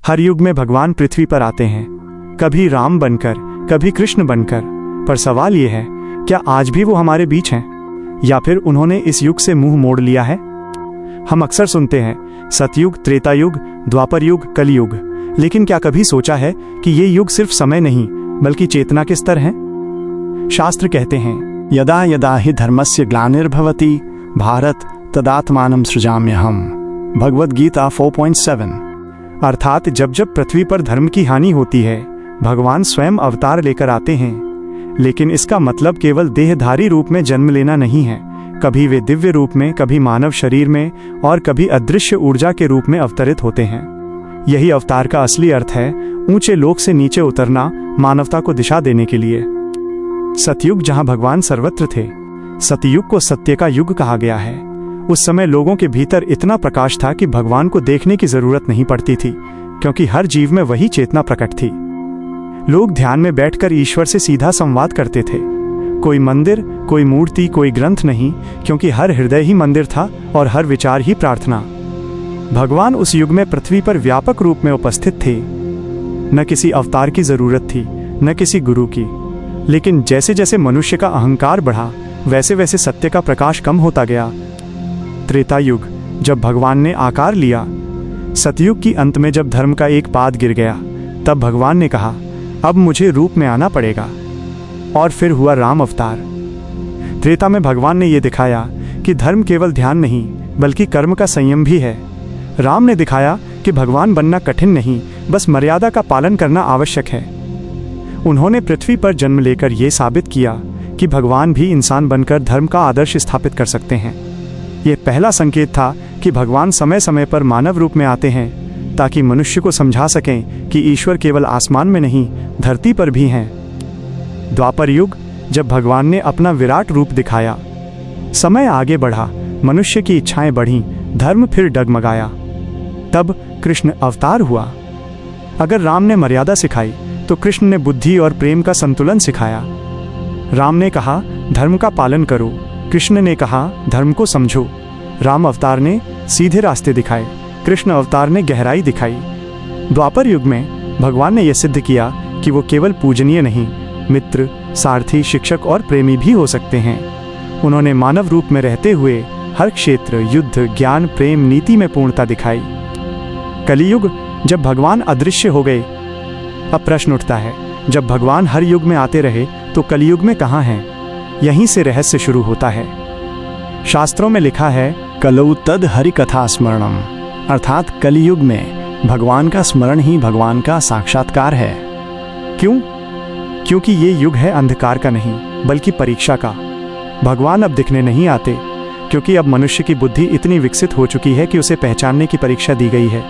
हर युग में भगवान पृथ्वी पर आते हैं, कभी राम बनकर, कभी कृष्ण बनकर। पर सवाल ये है, क्या आज भी वो हमारे बीच हैं, या फिर उन्होंने इस युग से मुंह मोड़ लिया है? हम अक्सर सुनते हैं सतयुग, त्रेता युग, द्वापर युग, कलयुग, लेकिन क्या कभी सोचा है कि ये युग सिर्फ समय नहीं बल्कि चेतना के स्तर हैं? शास्त्र कहते हैं, यदा यदा हि धर्मस्य ग्लानिर्भवति भारत तदात्मानं सृजाम्यहम्। भगवद गीता 4.7। अर्थात जब जब पृथ्वी पर धर्म की हानि होती है, भगवान स्वयं अवतार लेकर आते हैं। लेकिन इसका मतलब केवल देहधारी रूप में जन्म लेना नहीं है। कभी वे दिव्य रूप में, कभी मानव शरीर में और कभी अदृश्य ऊर्जा के रूप में अवतरित होते हैं। यही अवतार का असली अर्थ है, ऊंचे लोक से नीचे उतरना, मानवता को दिशा देने के लिए। सतयुग जहां भगवान सर्वत्र थे, सतयुग को सत्य का युग कहा गया है। उस समय लोगों के भीतर इतना प्रकाश था कि भगवान को देखने की जरूरत नहीं पड़ती थी, क्योंकि हर जीव में वही चेतना प्रकट थी। लोग ध्यान में बैठकर ईश्वर से सीधा संवाद करते थे। कोई मंदिर, कोई मूर्ति, कोई ग्रंथ नहीं, क्योंकि हर हृदय ही मंदिर था और हर विचार ही प्रार्थना। भगवान उस युग में पृथ्वी पर व्यापक रूप में उपस्थित थे। न किसी अवतार की जरूरत थी, न किसी गुरु की। लेकिन जैसे जैसे मनुष्य का अहंकार बढ़ा, वैसे वैसे सत्य का प्रकाश कम होता गया। त्रेता युग, जब भगवान ने आकार लिया। सतयुग की अंत में जब धर्म का एक पाद गिर गया, तब भगवान ने कहा, अब मुझे रूप में आना पड़ेगा। और फिर हुआ राम अवतार। त्रेता में भगवान ने यह दिखाया कि धर्म केवल ध्यान नहीं बल्कि कर्म का संयम भी है। राम ने दिखाया कि भगवान बनना कठिन नहीं, बस मर्यादा का पालन करना आवश्यक है। उन्होंने पृथ्वी पर जन्म लेकर यह साबित किया कि भगवान भी इंसान बनकर धर्म का आदर्श स्थापित कर सकते हैं। यह पहला संकेत था कि भगवान समय समय पर मानव रूप में आते हैं, ताकि मनुष्य को समझा सकें कि ईश्वर केवल आसमान में नहीं, धरती पर भी हैं। द्वापर युग, जब भगवान ने अपना विराट रूप दिखाया, समय आगे बढ़ा, मनुष्य की इच्छाएं बढ़ीं, धर्म फिर डगमगाया। तब कृष्ण अवतार हुआ। अगर राम ने मर्यादा सिखाई, तो कृष्ण ने बुद्धि और प्रेम का संतुलन सिखाया। राम ने कहा, धर्म का पालन करो, कृष्ण ने कहा, धर्म को समझो। राम अवतार ने सीधे रास्ते दिखाए, कृष्ण अवतार ने गहराई दिखाई। द्वापर युग में भगवान ने यह सिद्ध किया कि वो केवल पूजनीय नहीं, मित्र, सारथी, शिक्षक और प्रेमी भी हो सकते हैं। उन्होंने मानव रूप में रहते हुए हर क्षेत्र, युद्ध, ज्ञान, प्रेम, नीति में पूर्णता दिखाई। कलियुग, जब भगवान अदृश्य हो गए। अब प्रश्न उठता है, जब भगवान हर युग में आते रहे तो कलियुग में कहाँ हैं? यहीं से रहस्य शुरू होता है। शास्त्रों में लिखा है, कलौ तद हरि कथा स्मरणम, अर्थात कलियुग में भगवान का स्मरण ही भगवान का साक्षात्कार है। क्यों? क्योंकि ये युग है अंधकार का नहीं बल्कि परीक्षा का। भगवान अब दिखने नहीं आते, क्योंकि अब मनुष्य की बुद्धि इतनी विकसित हो चुकी है कि उसे पहचानने की परीक्षा दी गई है।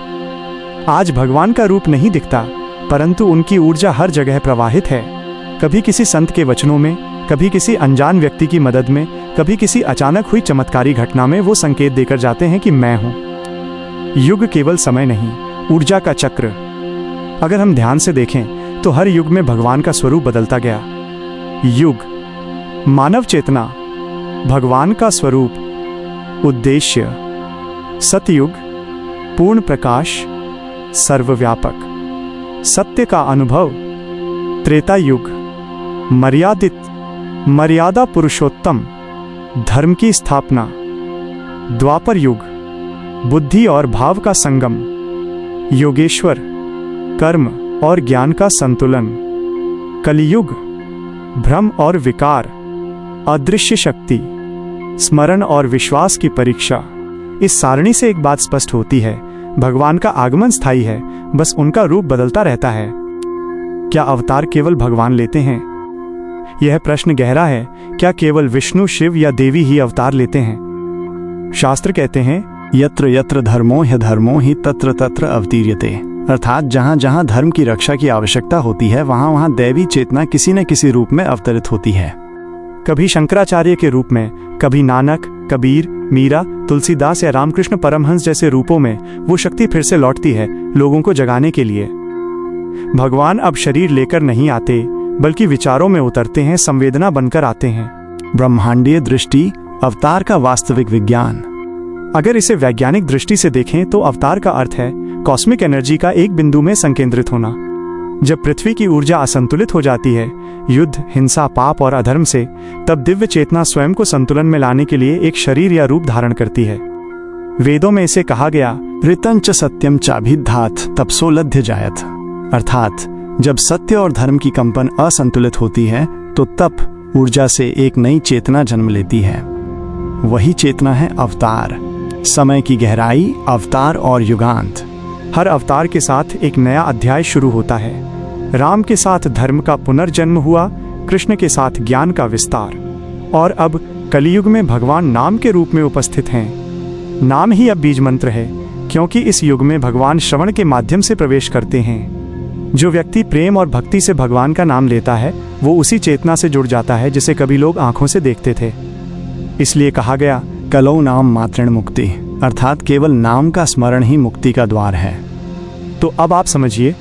आज भगवान का रूप नहीं दिखता, परंतु उनकी ऊर्जा हर जगह प्रवाहित है। कभी किसी संत के वचनों में, कभी किसी अनजान व्यक्ति की मदद में, कभी किसी अचानक हुई चमत्कारी घटना में वो संकेत देकर जाते हैं कि मैं हूं। युग केवल समय नहीं, ऊर्जा का चक्र। अगर हम ध्यान से देखें तो हर युग में भगवान का स्वरूप बदलता गया। युग, मानव चेतना, भगवान का स्वरूप, उद्देश्य। सतयुग, पूर्ण प्रकाश, सर्वव्यापक, सत्य का अनुभव। त्रेता युग, मर्यादित, मर्यादा पुरुषोत्तम, धर्म की स्थापना। द्वापर युग, बुद्धि और भाव का संगम, योगेश्वर, कर्म और ज्ञान का संतुलन। कलियुग, भ्रम और विकार, अदृश्य शक्ति, स्मरण और विश्वास की परीक्षा। इस सारणी से एक बात स्पष्ट होती है, भगवान का आगमन स्थायी है, बस उनका रूप बदलता रहता है। क्या अवतार केवल भगवान लेते हैं? यह प्रश्न गहरा है। क्या केवल विष्णु, शिव या देवी ही अवतार लेते हैं? शास्त्र कहते हैं, यत्र यत्र धर्मो ह्यधर्मो हि तत्र तत्र अवतीर्यते, अर्थात जहाँ जहाँ धर्म की रक्षा की आवश्यकता होती है, वहाँ वहाँ दैवी चेतना किसी न किसी रूप में अवतरित होती है। कभी शंकराचार्य के रूप में, कभी नानक, कबीर, मीरा, तुलसीदास या रामकृष्ण परमहंस जैसे रूपों में वो शक्ति फिर से लौटती है, लोगों को जगाने के लिए। भगवान अब शरीर लेकर नहीं आते, बल्कि विचारों में उतरते हैं, संवेदना बनकर आते हैं। ब्रह्मांडीय दृष्टि, अवतार का वास्तविक विज्ञान। अगर इसे वैज्ञानिक दृष्टि से देखें तो अवतार का अर्थ है कॉस्मिक एनर्जी का एक बिंदु में संकेंद्रित होना। जब पृथ्वी की ऊर्जा असंतुलित हो जाती है युद्ध, हिंसा, पाप और अधर्म से, तब दिव्य चेतना स्वयं को संतुलन में लाने के लिए एक शरीर या रूप धारण करती है। वेदों में इसे कहा गया ऋतंच सत्यम चाभिधात तपसो लध्य जायत, अर्थात जब सत्य और धर्म की कंपन असंतुलित होती है तो तप ऊर्जा से एक नई चेतना जन्म लेती है। वही चेतना है अवतार। समय की गहराई, अवतार और युगांत। हर अवतार के साथ एक नया अध्याय शुरू होता है। राम के साथ धर्म का पुनर्जन्म हुआ, कृष्ण के साथ ज्ञान का विस्तार, और अब कलियुग में भगवान नाम के रूप में उपस्थित हैं। नाम ही अब बीज मंत्र है, क्योंकि इस युग में भगवान श्रवण के माध्यम से प्रवेश करते हैं। जो व्यक्ति प्रेम और भक्ति से भगवान का नाम लेता है वो उसी चेतना से जुड़ जाता है जिसे कभी लोग आंखों से देखते थे। इसलिए कहा गया कलौ नाम मात्रेण मुक्ति, अर्थात केवल नाम का स्मरण ही मुक्ति का द्वार है। तो अब आप समझिए,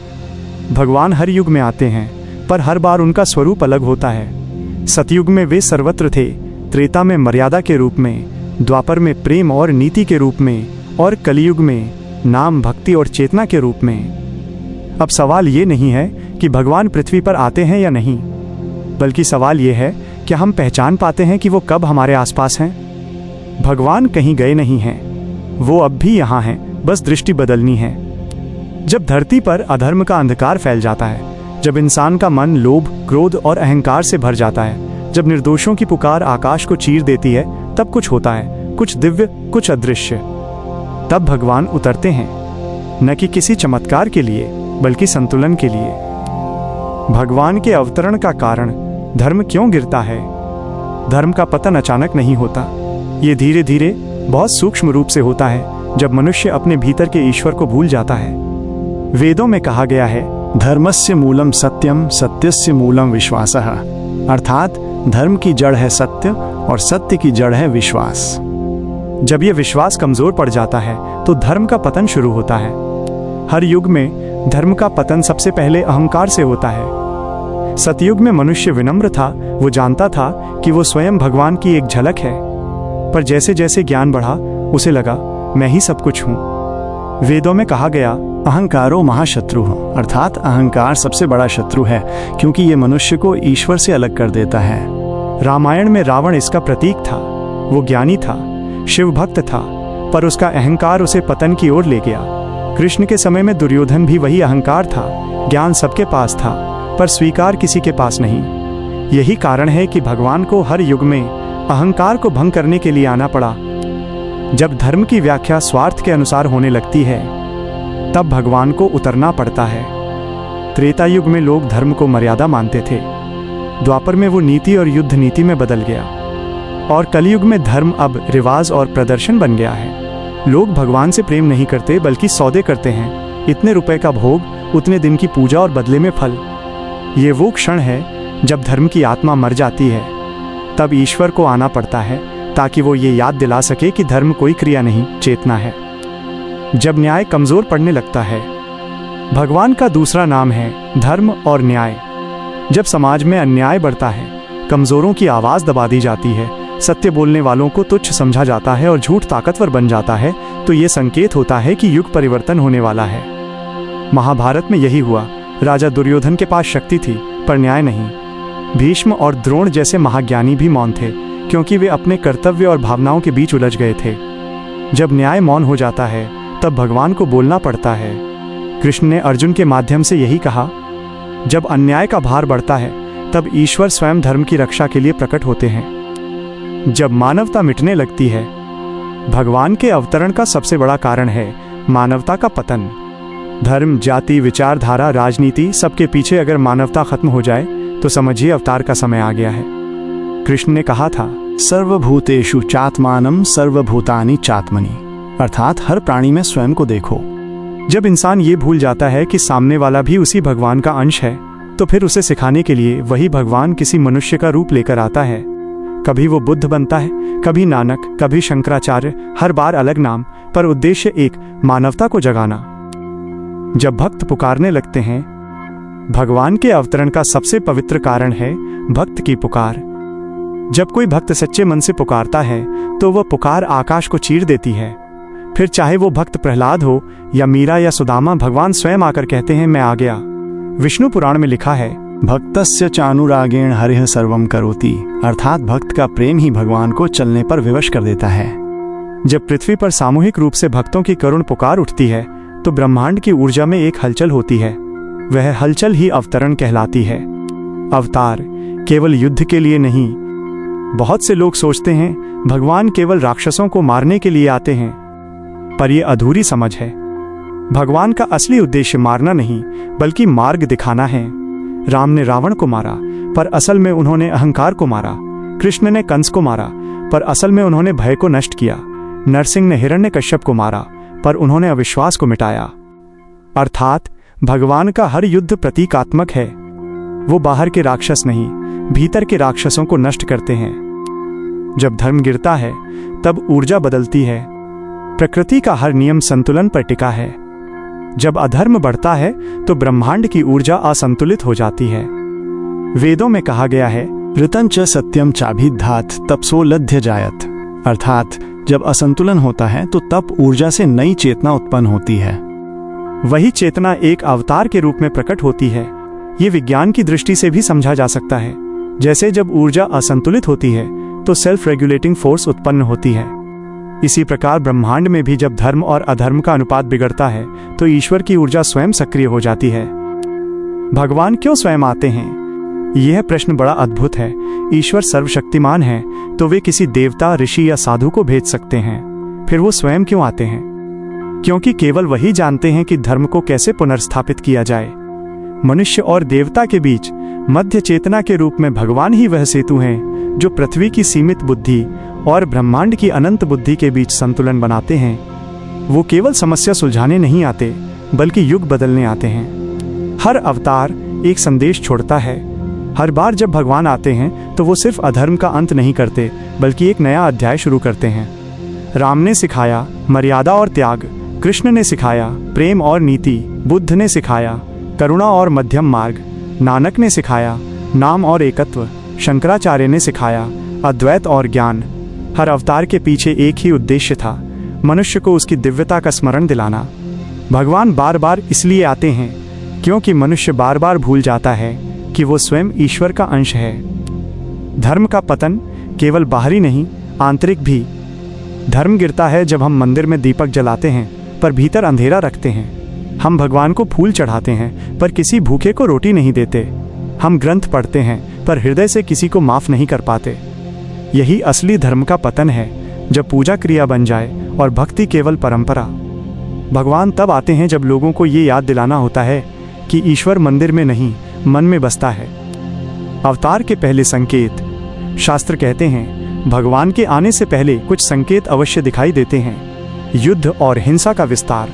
भगवान हर युग में आते हैं, पर हर बार उनका स्वरूप अलग होता है। सतयुग में वे सर्वत्र थे, त्रेता में मर्यादा के रूप में, द्वापर में प्रेम और नीति के रूप में, और कलियुग में नाम, भक्ति और चेतना के रूप में। अब सवाल ये नहीं है कि भगवान पृथ्वी पर आते हैं या नहीं, बल्कि सवाल ये है कि हम पहचान पाते हैं कि वो कब हमारे आसपास हैं। भगवान कहीं गए नहीं हैं, वो अब भी यहाँ हैं, बस दृष्टि बदलनी है। जब धरती पर अधर्म का अंधकार फैल जाता है, जब इंसान का मन लोभ, क्रोध और अहंकार से भर जाता है, जब निर्दोषों की पुकार आकाश को चीर देती है, तब कुछ होता है, कुछ दिव्य, कुछ अदृश्य। तब भगवान उतरते हैं, न कि किसी चमत्कार के लिए, बल्कि संतुलन के लिए। भगवान के अवतरण का कारण धर्म क्यों गिरता है? धर्म का पतन अचानक नहीं होता, ये धीरे धीरे बहुत सूक्ष्म रूप से होता है, जब मनुष्य अपने भीतर के ईश्वर को भूल जाता है। वेदों में कहा गया है धर्मस्य मूलम सत्यम, सत्यस्य मूलम विश्वासः, अर्थात धर्म की जड़ है सत्य और सत्य की जड़ है विश्वास। जब ये विश्वास कमजोर पड़ जाता है तो धर्म का पतन शुरू होता है। हर युग में धर्म का पतन सबसे पहले अहंकार से होता है। सतयुग में मनुष्य विनम्र था, वो जानता था कि वो स्वयं भगवान की एक झलक है, पर जैसे जैसे ज्ञान बढ़ा उसे लगा मैं ही सब कुछ हूँ। वेदों में कहा गया अहंकारो महाशत्रु, अर्थात अहंकार सबसे बड़ा शत्रु है, क्योंकि ये मनुष्य को ईश्वर से अलग कर देता है। रामायण में रावण इसका प्रतीक था। वो ज्ञानी था, शिव भक्त था, पर उसका अहंकार उसे पतन की ओर ले गया। कृष्ण के समय में दुर्योधन भी वही अहंकार था। ज्ञान सबके पास था, पर स्वीकार किसी के पास नहीं। यही कारण है कि भगवान को हर युग में अहंकार को भंग करने के लिए आना पड़ा। जब धर्म की व्याख्या स्वार्थ के अनुसार होने लगती है, तब भगवान को उतरना पड़ता है। त्रेता युग में लोग धर्म को मर्यादा मानते थे, द्वापर में वो नीति और युद्ध नीति में बदल गया, और कलयुग में धर्म अब रिवाज और प्रदर्शन बन गया है। लोग भगवान से प्रेम नहीं करते, बल्कि सौदे करते हैं। इतने रुपए का भोग, उतने दिन की पूजा और बदले में फल। ये वो क्षण है जब धर्म की आत्मा मर जाती है। तब ईश्वर को आना पड़ता है ताकि वो ये याद दिला सके कि धर्म कोई क्रिया नहीं, चेतना है। जब न्याय कमजोर पड़ने लगता है, भगवान का दूसरा नाम है धर्म और न्याय। जब समाज में अन्याय बढ़ता है, कमजोरों की आवाज दबा दी जाती है, सत्य बोलने वालों को तुच्छ समझा जाता है और झूठ ताकतवर बन जाता है, तो ये संकेत होता है कि युग परिवर्तन होने वाला है। महाभारत में यही हुआ। राजा दुर्योधन के पास शक्ति थी, पर न्याय नहीं। भीष्म और द्रोण जैसे महाज्ञानी भी मौन थे, क्योंकि वे अपने कर्तव्य और भावनाओं के बीच उलझ गए थे। जब न्याय मौन हो जाता है, तब भगवान को बोलना पड़ता है। कृष्ण ने अर्जुन के माध्यम से यही कहा, जब अन्याय का भार बढ़ता है, तब ईश्वर स्वयं धर्म की रक्षा के लिए प्रकट होते हैं। जब मानवता मिटने लगती है, भगवान के अवतरण का सबसे बड़ा कारण है मानवता का पतन। धर्म, जाति, विचारधारा, राजनीति, सबके पीछे अगर मानवता खत्म हो जाए तो समझिए अवतार का समय आ गया है। कृष्ण ने कहा था, सर्वभूतेषु चात्मानं सर्वभूतानि चात्मनि, अर्थात हर प्राणी में स्वयं को देखो। जब इंसान ये भूल जाता है कि सामने वाला भी उसी भगवान का अंश है, तो फिर उसे सिखाने के लिए वही भगवान किसी मनुष्य का रूप लेकर आता है। कभी वो बुद्ध बनता है, कभी नानक, कभी शंकराचार्य, हर बार अलग नाम, पर उद्देश्य एक, मानवता को जगाना। जब भक्त पुकारने लगते हैं, भगवान के अवतरण का सबसे पवित्र कारण है भक्त की पुकार। जब कोई भक्त सच्चे मन से पुकारता है, तो वह पुकार आकाश को चीर देती है, फिर चाहे वो भक्त प्रहलाद हो या मीरा या सुदामा, भगवान स्वयं आकर कहते हैं मैं आ गया। विष्णु पुराण में लिखा है, भक्तस्य चानुरागेण हरिः सर्वम करोति, अर्थात भक्त का प्रेम ही भगवान को चलने पर विवश कर देता है। जब पृथ्वी पर सामूहिक रूप से भक्तों की करुण पुकार उठती है तो ब्रह्मांड की ऊर्जा में एक हलचल होती है। वह हलचल ही अवतरण कहलाती है। अवतार केवल युद्ध के लिए नहीं। बहुत से लोग सोचते हैं भगवान केवल राक्षसों को मारने के लिए आते हैं, पर यह अधूरी समझ है। भगवान का असली उद्देश्य मारना नहीं बल्कि मार्ग दिखाना है। राम ने रावण को मारा पर असल में उन्होंने अहंकार को मारा। कृष्ण ने कंस को मारा पर असल में उन्होंने भय को नष्ट किया। नरसिंह ने हिरण्यकश्यप को मारा पर उन्होंने अविश्वास को मिटाया। अर्थात भगवान का हर युद्ध प्रतीकात्मक है। वो बाहर के राक्षस नहीं, भीतर के राक्षसों को नष्ट करते हैं। जब धर्म गिरता है तब ऊर्जा बदलती है। प्रकृति का हर नियम संतुलन पर टिका है। जब अधर्म बढ़ता है तो ब्रह्मांड की ऊर्जा असंतुलित हो जाती है। वेदों में कहा गया है, ऋतं च सत्यम चाभिधात तपसो लध्य जायत, अर्थात जब असंतुलन होता है तो तप ऊर्जा से नई चेतना उत्पन्न होती है। वही चेतना एक अवतार के रूप में प्रकट होती है। ये विज्ञान की दृष्टि से भी समझा जा सकता है। जैसे जब ऊर्जा असंतुलित होती है तो सेल्फ रेगुलेटिंग फोर्स उत्पन्न होती है। इसी प्रकार ब्रह्मांड में भी जब धर्म और अधर्म का अनुपात बिगड़ता है तो ईश्वर की ऊर्जा स्वयं सक्रिय हो जाती है। भगवान क्यों स्वयं आते हैं? यह प्रश्न बड़ा अद्भुत है। ईश्वर सर्वशक्तिमान है तो वे किसी देवता, ऋषि या साधु को भेज सकते हैं। फिर वो स्वयं क्यों आते हैं? क्योंकि केवल वही जानते हैं कि धर्म को कैसे पुनर्स्थापित किया जाए। मनुष्य और देवता के बीच मध्य चेतना के रूप में भगवान ही वह सेतु हैं जो पृथ्वी की सीमित बुद्धि और ब्रह्मांड की अनंत बुद्धि के बीच संतुलन बनाते हैं। वो केवल समस्या सुलझाने नहीं आते बल्कि युग बदलने आते हैं। हर अवतार एक संदेश छोड़ता है। हर बार जब भगवान आते हैं तो वो सिर्फ अधर्म का अंत नहीं करते बल्कि एक नया अध्याय शुरू करते हैं। राम ने सिखाया मर्यादा और त्याग, कृष्ण ने सिखाया प्रेम और नीति, बुद्ध ने सिखाया करुणा और मध्यम मार्ग, नानक ने सिखाया नाम और एकत्व, शंकराचार्य ने सिखाया अद्वैत और ज्ञान। हर अवतार के पीछे एक ही उद्देश्य था, मनुष्य को उसकी दिव्यता का स्मरण दिलाना। भगवान बार बार इसलिए आते हैं क्योंकि मनुष्य बार बार भूल जाता है कि वो स्वयं ईश्वर का अंश है। धर्म का पतन केवल बाहरी नहीं, आंतरिक भी। धर्म गिरता है जब हम मंदिर में दीपक जलाते हैं पर भीतर अंधेरा रखते हैं। हम भगवान को फूल चढ़ाते हैं पर किसी भूखे को रोटी नहीं देते। हम ग्रंथ पढ़ते हैं पर हृदय से किसी को माफ नहीं कर पाते। यही असली धर्म का पतन है, जब पूजा क्रिया बन जाए और भक्ति केवल परंपरा। भगवान तब आते हैं जब लोगों को ये याद दिलाना होता है कि ईश्वर मंदिर में नहीं, मन में बसता है। अवतार के पहले संकेत। शास्त्र कहते हैं भगवान के आने से पहले कुछ संकेत अवश्य दिखाई देते हैं। युद्ध और हिंसा का विस्तार,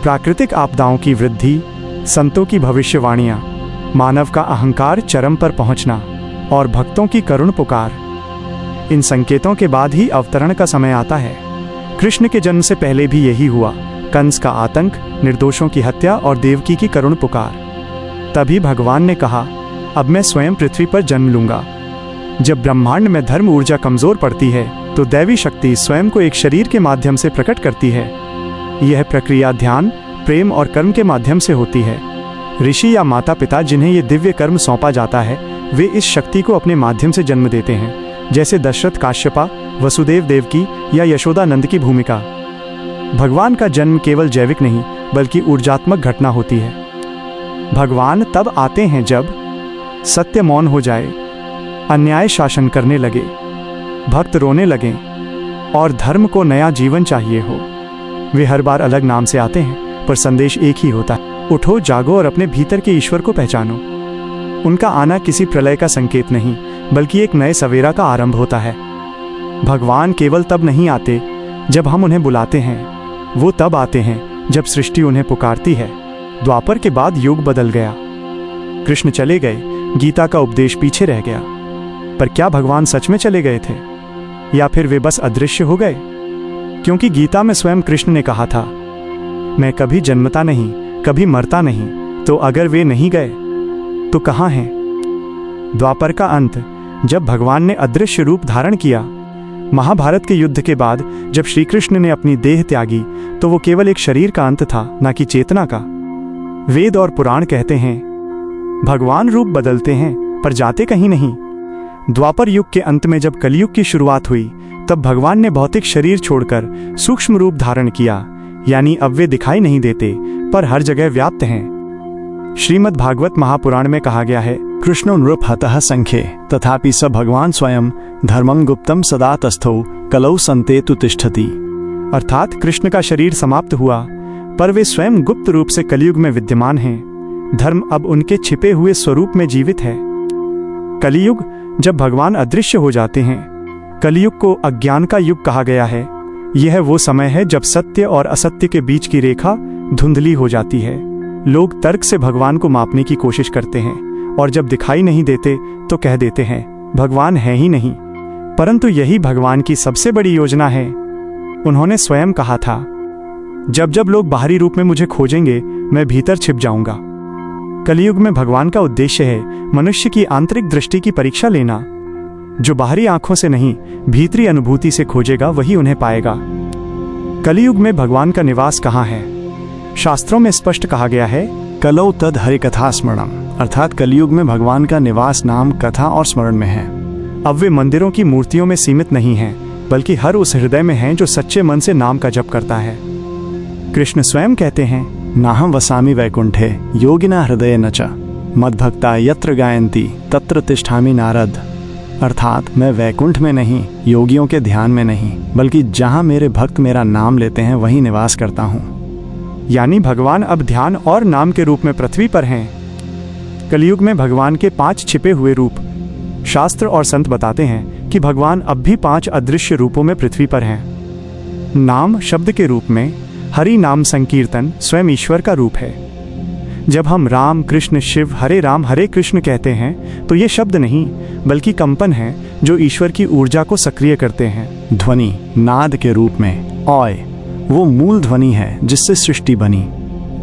प्राकृतिक आपदाओं की वृद्धि, संतों की भविष्यवाणियां, मानव का अहंकार चरम पर पहुंचना और भक्तों की करुण पुकार। इन संकेतों के बाद ही अवतरण का समय आता है। कृष्ण के जन्म से पहले भी यही हुआ। कंस का आतंक, निर्दोषों की हत्या और देवकी की करुण पुकार। तभी भगवान ने कहा, अब मैं स्वयं पृथ्वी पर जन्म लूंगा। जब ब्रह्मांड में धर्म ऊर्जा कमजोर पड़ती है तो दैवी शक्ति स्वयं को एक शरीर के माध्यम से प्रकट करती है। यह प्रक्रिया ध्यान, प्रेम और कर्म के माध्यम से होती है। ऋषि या माता पिता जिन्हें ये दिव्य कर्म सौंपा जाता है वे इस शक्ति को अपने माध्यम से जन्म देते हैं, जैसे दशरथ काश्यपा, वसुदेव देवकी या यशोदा नंद की भूमिका। भगवान का जन्म केवल जैविक नहीं बल्कि ऊर्जात्मक घटना होती है। भगवान तब आते हैं जब सत्य मौन हो जाए, अन्याय शासन करने लगे, भक्त रोने लगें और धर्म को नया जीवन चाहिए हो। वे हर बार अलग नाम से आते हैं पर संदेश एक ही होता है, उठो जागो और अपने भीतर के ईश्वर को पहचानो। उनका आना किसी प्रलय का संकेत नहीं बल्कि एक नए सवेरा का आरंभ होता है। भगवान केवल तब नहीं आते जब हम उन्हें बुलाते हैं, वो तब आते हैं जब सृष्टि उन्हें पुकारती है। द्वापर के बाद युग बदल गया। कृष्ण चले गए, गीता का उपदेश पीछे रह गया। पर क्या भगवान सच में चले गए थे या फिर वे बस अदृश्य हो गए? क्योंकि गीता में स्वयं कृष्ण ने कहा था, मैं कभी जन्मता नहीं, कभी मरता नहीं। तो अगर वे नहीं गए तो कहाँ हैं? द्वापर का अंत, जब भगवान ने अदृश्य रूप धारण किया, महाभारत के युद्ध के बाद जब श्री कृष्ण ने अपनी देह त्यागी तो वो केवल एक शरीर का अंत था, न कि चेतना का। वेद और पुराण कहते हैं भगवान रूप बदलते हैं पर जाते कहीं नहीं। द्वापर युग के अंत में जब कलयुग की शुरुआत हुई तब भगवान ने भौतिक शरीर छोड़कर सूक्ष्म रूप धारण किया, यानी अब वे दिखाई नहीं देते पर हर जगह व्याप्त हैं। श्रीमद् भागवत महापुराण में कहा गया है, कृष्णो नृप हतः संख्ये तथापि स भगवान स्वयं धर्मं गुप्तम सदा तस्थौ कलौ संतेतु तिष्ठति। अर्थात कृष्ण का शरीर समाप्त हुआ पर वे स्वयं गुप्त रूप से कलयुग में विद्यमान हैं। धर्म अब उनके छिपे हुए स्वरूप में जीवित है। कलयुग जब भगवान अदृश्य हो जाते हैं। कलयुग को अज्ञान का युग कहा गया है। यह वो समय है जब सत्य और असत्य के बीच की रेखा धुंधली हो जाती है। लोग तर्क से भगवान को मापने की कोशिश करते हैं और जब दिखाई नहीं देते तो कह देते हैं भगवान है ही नहीं। परंतु यही भगवान की सबसे बड़ी योजना है। उन्होंने स्वयं कहा था, जब जब लोग बाहरी रूप में मुझे खोजेंगे मैं भीतर छिप जाऊंगा। कलयुग में भगवान का उद्देश्य है मनुष्य की आंतरिक दृष्टि की परीक्षा लेना। जो बाहरी आंखों से नहीं भीतरी अनुभूति से खोजेगा वही उन्हें पाएगा। कलयुग में भगवान का निवास कहाँ है? शास्त्रों में स्पष्ट कहा गया है, कलौ तद हरि कथा स्मरणम, अर्थात कलयुग में भगवान का निवास नाम, कथा और स्मरण में है। अब वे मंदिरों की मूर्तियों में सीमित नहीं हैं, बल्कि हर उस हृदय में हैं जो सच्चे मन से नाम का जप करता है। कृष्ण स्वयं कहते हैं, नाहं वसामि वैकुंठे योगिना हृदये न च मद्भक्ता यत्र गायन्ति तत्र तिष्ठामि नारद। अर्थात मैं वैकुंठ में नहीं, योगियों के ध्यान में नहीं, बल्कि जहाँ मेरे भक्त मेरा नाम लेते हैं वहीं निवास करता हूँ। यानी भगवान अब ध्यान और नाम के रूप में पृथ्वी पर हैं। कलयुग में भगवान के 5 छिपे हुए रूप। शास्त्र और संत बताते हैं कि भगवान अब भी 5 अदृश्य रूपों में पृथ्वी पर हैं। नाम शब्द के रूप में हरि नाम संकीर्तन स्वयं ईश्वर का रूप है। जब हम राम कृष्ण शिव हरे राम हरे कृष्ण कहते हैं तो ये शब्द नहीं बल्कि कंपन है जो ईश्वर की ऊर्जा को सक्रिय करते हैं। ध्वनि नाद के रूप में ओय वो मूल ध्वनि है जिससे सृष्टि बनी।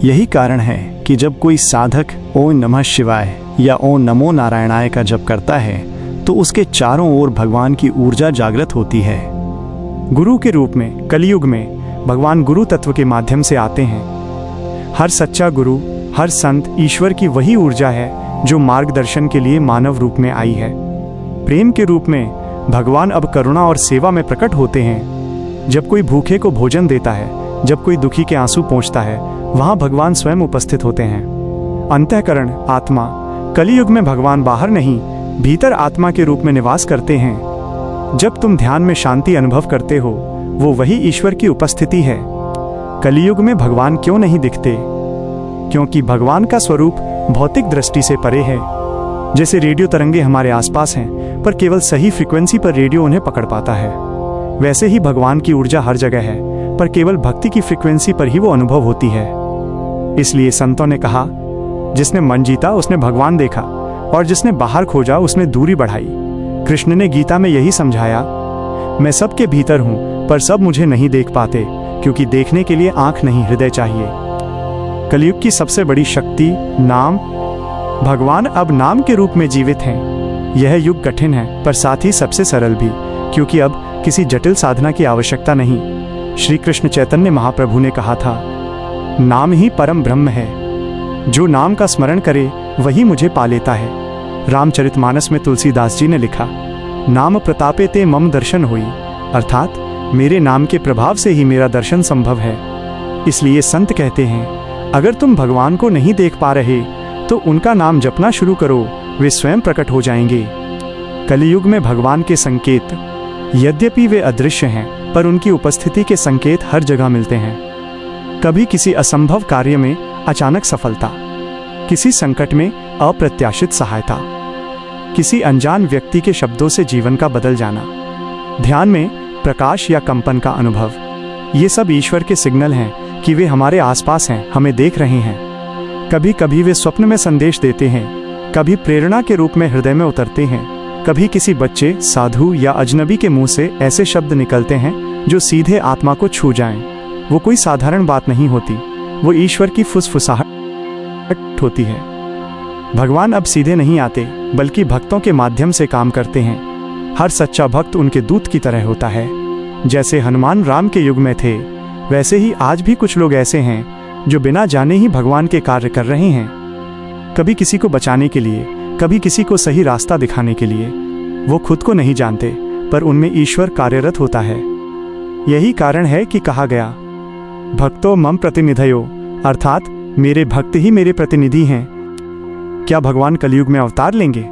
यही कारण है कि जब कोई साधक ओम नमः शिवाय या ओम नमो नारायणाय का जप करता है तो उसके चारों ओर भगवान की ऊर्जा जागृत होती है। गुरु के रूप में कलयुग में भगवान गुरु तत्व के माध्यम से आते हैं। हर सच्चा गुरु हर संत ईश्वर की वही ऊर्जा है जो मार्गदर्शन के लिए मानव रूप में आई है। प्रेम के रूप में भगवान अब करुणा और सेवा में प्रकट होते हैं। जब कोई भूखे को भोजन देता है, जब कोई दुखी के आंसू पोंछता है, वहां भगवान स्वयं उपस्थित होते हैं। अंतःकरण आत्मा कलयुग में भगवान बाहर नहीं भीतर आत्मा के रूप में निवास करते हैं। जब तुम ध्यान में शांति अनुभव करते हो वो वही ईश्वर की उपस्थिति है। कलयुग में भगवान क्यों नहीं दिखते? क्योंकि भगवान का स्वरूप भौतिक दृष्टि से परे है। जैसे रेडियो तरंगे हमारे आसपास हैं पर केवल सही फ्रीक्वेंसी पर रेडियो उन्हें पकड़ पाता है, वैसे ही भगवान की ऊर्जा हर जगह है पर केवल भक्ति की फ्रीक्वेंसी पर ही वो अनुभव होती है। इसलिए संतों ने कहा, जिसने मन जीता उसने भगवान देखा और जिसने बाहर खोजा उसने दूरी बढ़ाई। कृष्ण ने गीता में यही समझाया, मैं सबके भीतर हूँ पर सब मुझे नहीं देख पाते क्योंकि देखने के लिए आंख नहीं हृदय चाहिए। कलयुग की सबसे बड़ी शक्ति नाम। भगवान अब नाम के रूप में जीवित हैं। यह युग कठिन है पर साथ ही सबसे सरल भी, क्योंकि अब किसी जटिल साधना की आवश्यकता नहीं। श्री कृष्ण चैतन्य महाप्रभु ने कहा था, नाम ही परम ब्रह्म है, जो नाम का स्मरण करे वही मुझे पा लेता है। रामचरितमानस में तुलसीदास जी ने लिखा, नाम प्रतापे ते मम दर्शन हुई, अर्थात मेरे नाम के प्रभाव से ही मेरा दर्शन संभव है। इसलिए संत कहते हैं, अगर तुम भगवान को नहीं देख पा रहे तो उनका नाम जपना शुरू करो, वे स्वयं प्रकट हो जाएंगे। कलयुग में भगवान के संकेत, यद्यपि वे अदृश्य हैं पर उनकी उपस्थिति के संकेत हर जगह मिलते हैं। कभी किसी असंभव कार्य में अचानक सफलता, किसी संकट में अप्रत्याशित सहायता, किसी अनजान व्यक्ति के शब्दों से जीवन का बदल जाना, ध्यान में प्रकाश या कंपन का अनुभव, ये सब ईश्वर के सिग्नल हैं कि वे हमारे आसपास हैं, हमें देख रहे हैं। कभी कभी वे स्वप्न में संदेश देते हैं, कभी प्रेरणा के रूप में हृदय में उतरते हैं, कभी किसी बच्चे, साधु या अजनबी के मुंह से ऐसे शब्द निकलते हैं जो सीधे आत्मा को छू जाएं। वो कोई साधारण बात नहीं होती, वो ईश्वर की फुसफुसाहट होती है। भगवान अब सीधे नहीं आते बल्कि भक्तों के माध्यम से काम करते हैं। हर सच्चा भक्त उनके दूत की तरह होता है। जैसे हनुमान राम के युग में थे, वैसे ही आज भी कुछ लोग ऐसे हैं जो बिना जाने ही भगवान के कार्य कर रहे हैं, कभी किसी को बचाने के लिए, कभी किसी को सही रास्ता दिखाने के लिए। वो खुद को नहीं जानते, पर उनमें ईश्वर कार्यरत होता है। यही कारण है कि कहा गया, भक्तो मम प्रतिनिधयो, अर्थात मेरे भक्त ही मेरे प्रतिनिधि हैं। क्या भगवान कलयुग में अवतार लेंगे?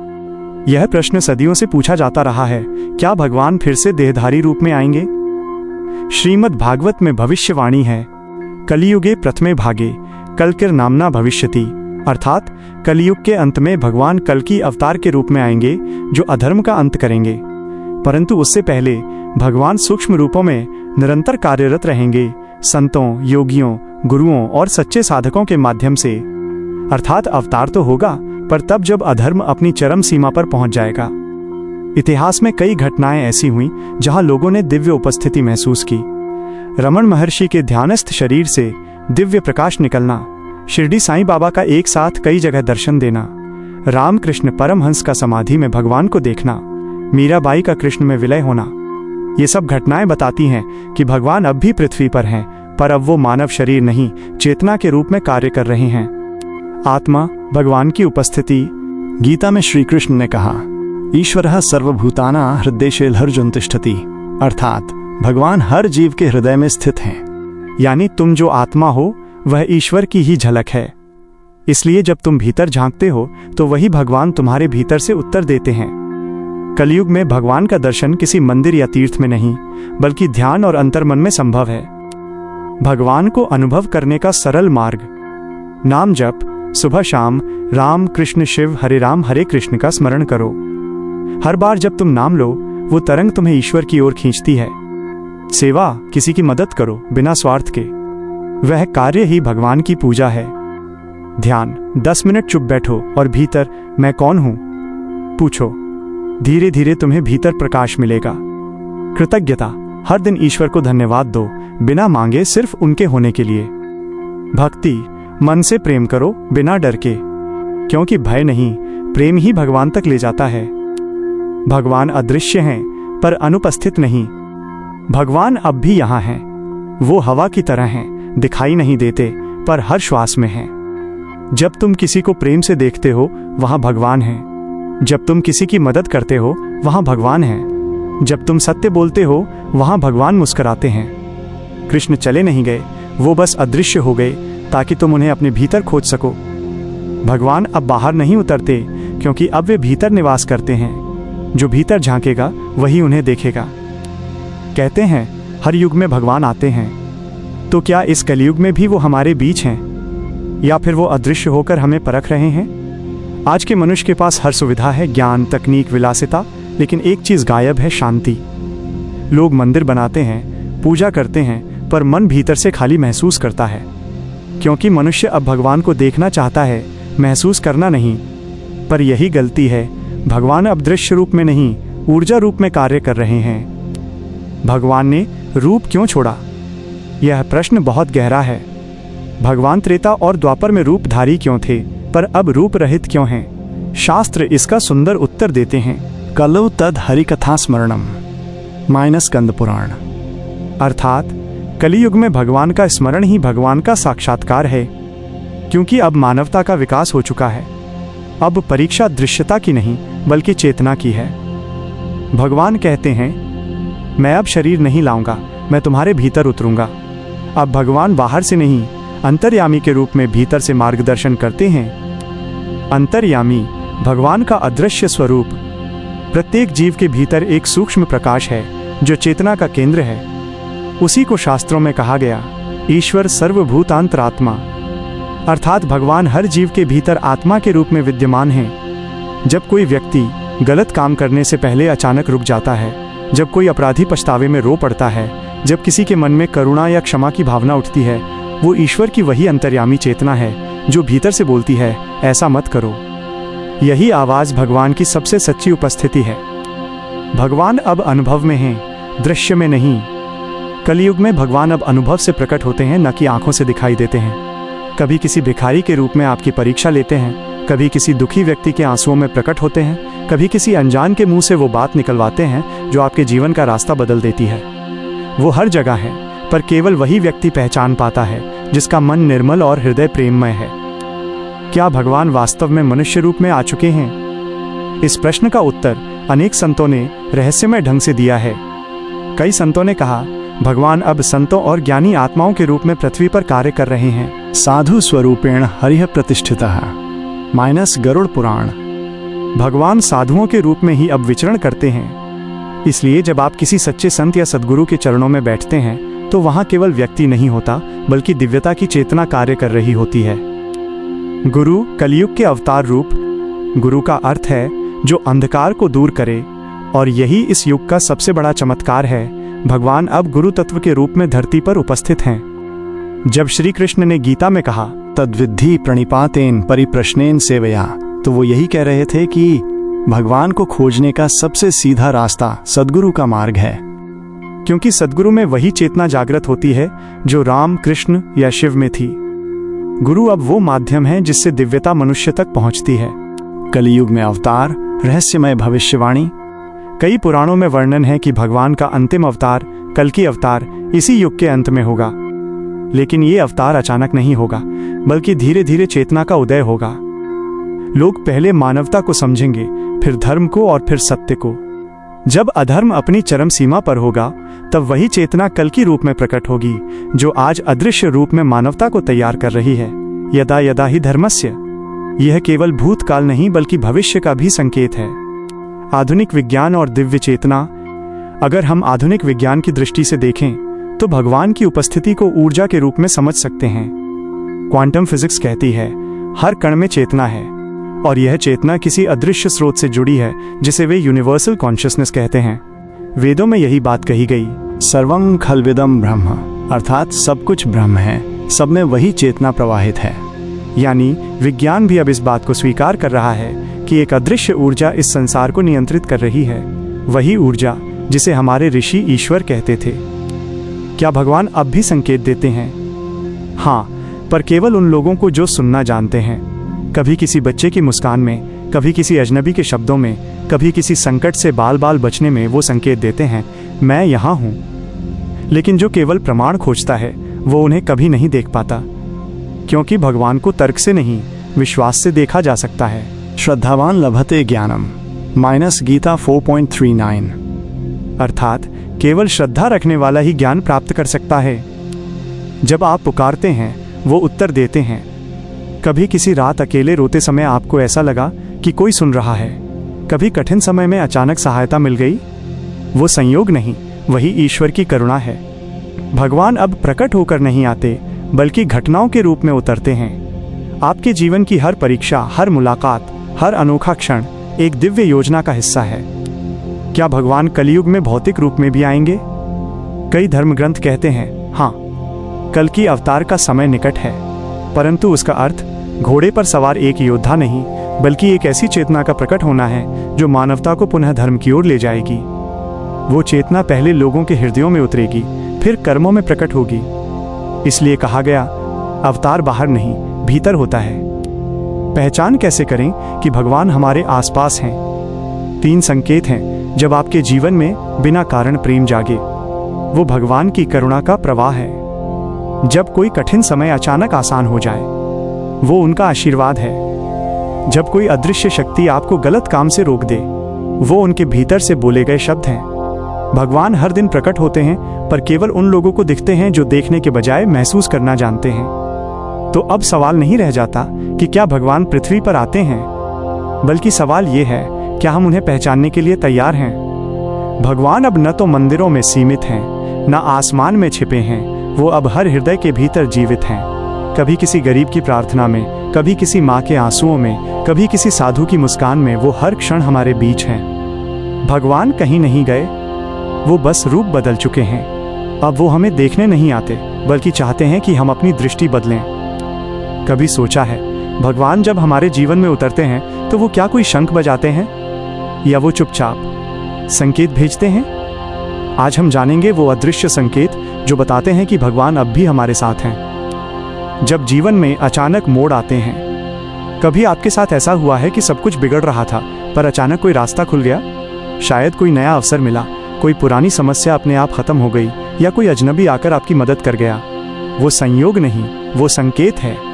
यह प्रश्न सदियों से पूछा जाता रहा है। क्या भगवान फिर से देहधारी रूप में आएंगे? श्रीमद् भागवत में भविष्यवाणी है, कलियुगे प्रथमे भागे कलकिर नामना भविष्यति, अर्थात कलियुग के अंत में भगवान कल की अवतार के रूप में आएंगे जो अधर्म का अंत करेंगे। परंतु उससे पहले भगवान सूक्ष्म रूपों में निरंतर कार्यरत रहेंगे, संतों, योगियों, गुरुओं और सच्चे साधकों के माध्यम से। अर्थात अवतार तो होगा, पर तब जब अधर्म अपनी चरम सीमा पर पहुंच जाएगा। इतिहास में कई घटनाएं ऐसी हुई जहां लोगों ने दिव्य उपस्थिति महसूस की। रमण महर्षि के ध्यानस्थ शरीर से दिव्य प्रकाश निकलना, शिरडी साईं बाबा का एक साथ कई जगह दर्शन देना, रामकृष्ण परमहंस का समाधि में भगवान को देखना, मीराबाई का कृष्ण में विलय होना, ये सब घटनाएं बताती हैं कि भगवान अब भी पृथ्वी पर हैं, पर अब वो मानव शरीर नहीं, चेतना के रूप में कार्य कर रहे हैं। आत्मा, भगवान की उपस्थिति। गीता में श्री कृष्ण ने कहा, ईश्वरः सर्वभूताना हृदयेषु तिष्ठति, अर्थात भगवान हर जीव के हृदय में स्थित हैं। यानी तुम जो आत्मा हो वह ईश्वर की ही झलक है। इसलिए जब तुम भीतर झांकते हो तो वही भगवान तुम्हारे भीतर से उत्तर देते हैं। कलयुग में भगवान का दर्शन किसी मंदिर या तीर्थ में नहीं, बल्कि ध्यान और अंतर्मन में संभव है। भगवान को अनुभव करने का सरल मार्ग, नाम जप, सुबह शाम राम कृष्ण शिव हरे राम हरे कृष्ण का स्मरण करो। हर बार जब तुम नाम लो, वो तरंग तुम्हें ईश्वर की ओर खींचती है। सेवा, किसी की मदद करो बिना स्वार्थ के, वह कार्य ही भगवान की पूजा है। ध्यान, 10 मिनट चुप बैठो और भीतर मैं कौन हूं पूछो। धीरे धीरे तुम्हें भीतर प्रकाश मिलेगा। कृतज्ञता, हर दिन ईश्वर को धन्यवाद दो, बिना मांगे, सिर्फ उनके होने के लिए। भक्ति, मन से प्रेम करो बिना डर के, क्योंकि भय नहीं, प्रेम ही भगवान तक ले जाता है। भगवान अदृश्य हैं पर अनुपस्थित नहीं। भगवान अब भी यहाँ हैं। वो हवा की तरह हैं, दिखाई नहीं देते पर हर श्वास में हैं। जब तुम किसी को प्रेम से देखते हो वहाँ भगवान हैं। जब तुम किसी की मदद करते हो वहाँ भगवान हैं। जब तुम सत्य बोलते हो वहाँ भगवान मुस्कुराते हैं। कृष्ण चले नहीं गए, वो बस अदृश्य हो गए ताकि तुम उन्हें अपने भीतर खोज सको। भगवान अब बाहर नहीं उतरते, क्योंकि अब वे भीतर निवास करते हैं। जो भीतर झांकेगा वही उन्हें देखेगा। कहते हैं हर युग में भगवान आते हैं, तो क्या इस कलयुग में भी वो हमारे बीच हैं, या फिर वो अदृश्य होकर हमें परख रहे हैं? आज के मनुष्य के पास हर सुविधा है, ज्ञान, तकनीक, विलासिता, लेकिन एक चीज गायब है, शांति। लोग मंदिर बनाते हैं, पूजा करते हैं, पर मन भीतर से खाली महसूस करता है, क्योंकि मनुष्य अब भगवान को देखना चाहता है, महसूस करना नहीं। पर यही गलती है। भगवान अब दृश्य रूप में नहीं, ऊर्जा रूप में कार्य कर रहे हैं। भगवान ने रूप क्यों छोड़ा? यह प्रश्न बहुत गहरा है। भगवान त्रेता और द्वापर में रूपधारी क्यों थे, पर अब रूप रहित क्यों हैं? शास्त्र इसका सुंदर उत्तर देते हैं। कलौ तद हरिकथा स्मरणम - स्कंद पुराण, अर्थात कलियुग में भगवान का स्मरण ही भगवान का साक्षात्कार है, क्योंकि अब मानवता का विकास हो चुका है। अब परीक्षा दृश्यता की नहीं बल्कि चेतना की है। भगवान कहते हैं, मैं अब शरीर नहीं लाऊंगा, मैं तुम्हारे भीतर उतरूंगा। अब भगवान बाहर से नहीं, अंतर्यामी के रूप में भीतर से मार्गदर्शन करते हैं। अंतर्यामी भगवान का अदृश्य स्वरूप। प्रत्येक जीव के भीतर एक सूक्ष्म प्रकाश है जो चेतना का केंद्र है। उसी को शास्त्रों में कहा गया, ईश्वर सर्वभूतांतरात्मा, अर्थात भगवान हर जीव के भीतर आत्मा के रूप में विद्यमान हैं। जब कोई व्यक्ति गलत काम करने से पहले अचानक रुक जाता है, जब कोई अपराधी पछतावे में रो पड़ता है, जब किसी के मन में करुणा या क्षमा की भावना उठती है, वो ईश्वर की वही अंतर्यामी चेतना है जो भीतर से बोलती है, ऐसा मत करो। यही आवाज भगवान की सबसे सच्ची उपस्थिति है। भगवान अब अनुभव में हैं, दृश्य में नहीं। कलयुग में भगवान अब अनुभव से प्रकट होते हैं, न कि आंखों से दिखाई देते हैं। कभी किसी भिखारी के रूप में आपकी परीक्षा लेते हैं, कभी किसी दुखी व्यक्ति के आंसुओं में प्रकट होते हैं, कभी किसी अनजान के मुंह से वो बात निकलवाते हैं जो आपके जीवन का रास्ता बदल देती है। वो हर जगह है, पर केवल वही व्यक्ति पहचान पाता है जिसका मन निर्मल और हृदय प्रेममय है। क्या भगवान वास्तव में मनुष्य रूप में आ चुके हैं? इस प्रश्न का उत्तर अनेक संतों ने रहस्यमय ढंग से दिया है। कई संतों ने कहा, भगवान अब संतों और ज्ञानी आत्माओं के रूप में पृथ्वी पर कार्य कर रहे हैं। साधु स्वरूपेण हरिः प्रतिष्ठितः - गरुड़ पुराण। भगवान साधुओं के रूप में ही अब विचरण करते हैं। इसलिए जब आप किसी सच्चे संत या सद्गुरु के चरणों में बैठते हैं तो वहां केवल व्यक्ति नहीं होता, बल्कि दिव्यता की चेतना कार्य कर रही होती है। गुरु कलयुग के अवतार रूप। गुरु का अर्थ है जो अंधकार को दूर करे, और यही इस युग का सबसे बड़ा चमत्कार है। भगवान अब गुरु तत्व के रूप में धरती पर उपस्थित हैं। जब श्री कृष्ण ने गीता में कहा, तद्विद्धि प्रणिपातेन परिप्रश्नेन सेवया, तो वो यही कह रहे थे कि भगवान को खोजने का सबसे सीधा रास्ता सद्गुरु का मार्ग है। क्योंकि सद्गुरु में वही चेतना जागृत होती है जो राम, कृष्ण या शिव में थी। गुरु अब वो माध्यम है जिससे दिव्यता मनुष्य तक पहुंचती है। कलियुग में अवतार, रहस्यमय भविष्यवाणी। कई पुराणों में वर्णन है कि भगवान का अंतिम अवतार, कल्कि अवतार, इसी युग के अंत में होगा। लेकिन ये अवतार अचानक नहीं होगा, बल्कि धीरे धीरे चेतना का उदय होगा। लोग पहले मानवता को समझेंगे, फिर धर्म को और फिर सत्य को। जब अधर्म अपनी चरम सीमा पर होगा, तब वही चेतना कल की रूप में प्रकट होगी, जो आज अदृश्य रूप में मानवता को तैयार कर रही है। यदा यदा ही धर्मस्य। यह केवल भूतकाल नहीं बल्कि भविष्य का भी संकेत है। आधुनिक विज्ञान और दिव्य चेतना। अगर हम आधुनिक विज्ञान की दृष्टि से देखें तो भगवान की उपस्थिति को ऊर्जा के रूप में समझ सकते हैं। क्वांटम फिजिक्स कहती है, हर कण में चेतना है, और यह चेतना किसी अदृश्य स्रोत से जुड़ी है जिसे वे यूनिवर्सल कॉन्शियसनेस कहते हैं। वेदों में यही बात कही गई, सर्वं खल्विदं ब्रह्म, अर्थात सब कुछ ब्रह्म है, सब में वही चेतना प्रवाहित है। यानी विज्ञान भी अब इस बात को स्वीकार कर रहा है कि एक अदृश्य ऊर्जा इस संसार को नियंत्रित कर रही है, वही ऊर्जा जिसे हमारे ऋषि ईश्वर कहते थे। क्या भगवान अब भी संकेत देते हैं? हाँ, पर केवल उन लोगों को जो सुनना जानते हैं। कभी किसी बच्चे की मुस्कान में, कभी किसी अजनबी के शब्दों में, कभी किसी संकट से बाल बाल बचने में वो संकेत देते हैं, मैं यहाँ हूँ। लेकिन जो केवल प्रमाण खोजता है वो उन्हें कभी नहीं देख पाता, क्योंकि भगवान को तर्क से नहीं, विश्वास से देखा जा सकता है। श्रद्धावान लभते ज्ञानम - गीता 4.39। अर्थात केवल श्रद्धा रखने वाला ही ज्ञान प्राप्त कर सकता है। जब आप पुकारते हैं वो उत्तर देते हैं। कभी किसी रात अकेले रोते समय आपको ऐसा लगा कि कोई सुन रहा है? कभी कठिन समय में अचानक सहायता मिल गई? वो संयोग नहीं, वही ईश्वर की करुणा है। भगवान अब प्रकट होकर नहीं आते, बल्कि घटनाओं के रूप में उतरते हैं। आपके जीवन की हर परीक्षा, हर मुलाकात, हर अनोखा क्षण एक दिव्य योजना का हिस्सा है। क्या भगवान कलयुग में भौतिक रूप में भी आएंगे? कई धर्मग्रंथ कहते हैं, हाँ, कल की अवतार का समय निकट है, परंतु उसका अर्थ घोड़े पर सवार एक योद्धा नहीं, बल्कि एक ऐसी चेतना का प्रकट होना है जो मानवता को पुनः धर्म की ओर ले जाएगी। वो चेतना पहले लोगों के हृदयों में उतरेगी, फिर कर्मों में प्रकट होगी। इसलिए कहा गया, अवतार बाहर नहीं, भीतर होता है। पहचान कैसे करें कि भगवान हमारे आसपास हैं? 3 संकेत हैं जब आपके जीवन में बिना कारण प्रेम जागे। वो भगवान की करुणा का प्रवाह है। जब कोई कठिन समय अचानक आसान हो जाए, वो उनका आशीर्वाद है। जब कोई अदृश्य शक्ति आपको गलत काम से रोक दे, वो उनके भीतर से बोले गए शब्द हैं। भगवान हर दिन प्रकट होते हैं, पर केवल उन लोगों को दिखते हैं जो देखने के बजाय महसूस करना जानते हैं। तो अब सवाल नहीं रह जाता कि क्या भगवान पृथ्वी पर आते हैं, बल्कि सवाल ये है, क्या हम उन्हें पहचानने के लिए तैयार हैं? भगवान अब न तो मंदिरों में सीमित हैं, न आसमान में छिपे हैं, वो अब हर हृदय के भीतर जीवित हैं। कभी किसी गरीब की प्रार्थना में, कभी किसी माँ के आंसुओं में, कभी किसी साधु की मुस्कान में, वो हर क्षण हमारे बीच हैं। भगवान कहीं नहीं गए, वो बस रूप बदल चुके हैं। अब वो हमें देखने नहीं आते, बल्कि चाहते हैं कि हम अपनी दृष्टि बदलें। कभी सोचा है, भगवान जब हमारे जीवन में उतरते हैं तो वो क्या कोई शंख बजाते हैं, या वो चुपचाप संकेत भेजते हैं? आज हम जानेंगे वो अदृश्य संकेत जो बताते हैं कि भगवान अब भी हमारे साथ हैं। जब जीवन में अचानक मोड़ आते हैं, कभी आपके साथ ऐसा हुआ है कि सब कुछ बिगड़ रहा था, पर अचानक कोई रास्ता खुल गया। शायद कोई नया अवसर मिला, कोई पुरानी समस्या अपने आप खत्म हो गई, या कोई अजनबी आकर आपकी मदद कर गया। वो संयोग नहीं, वो संकेत है।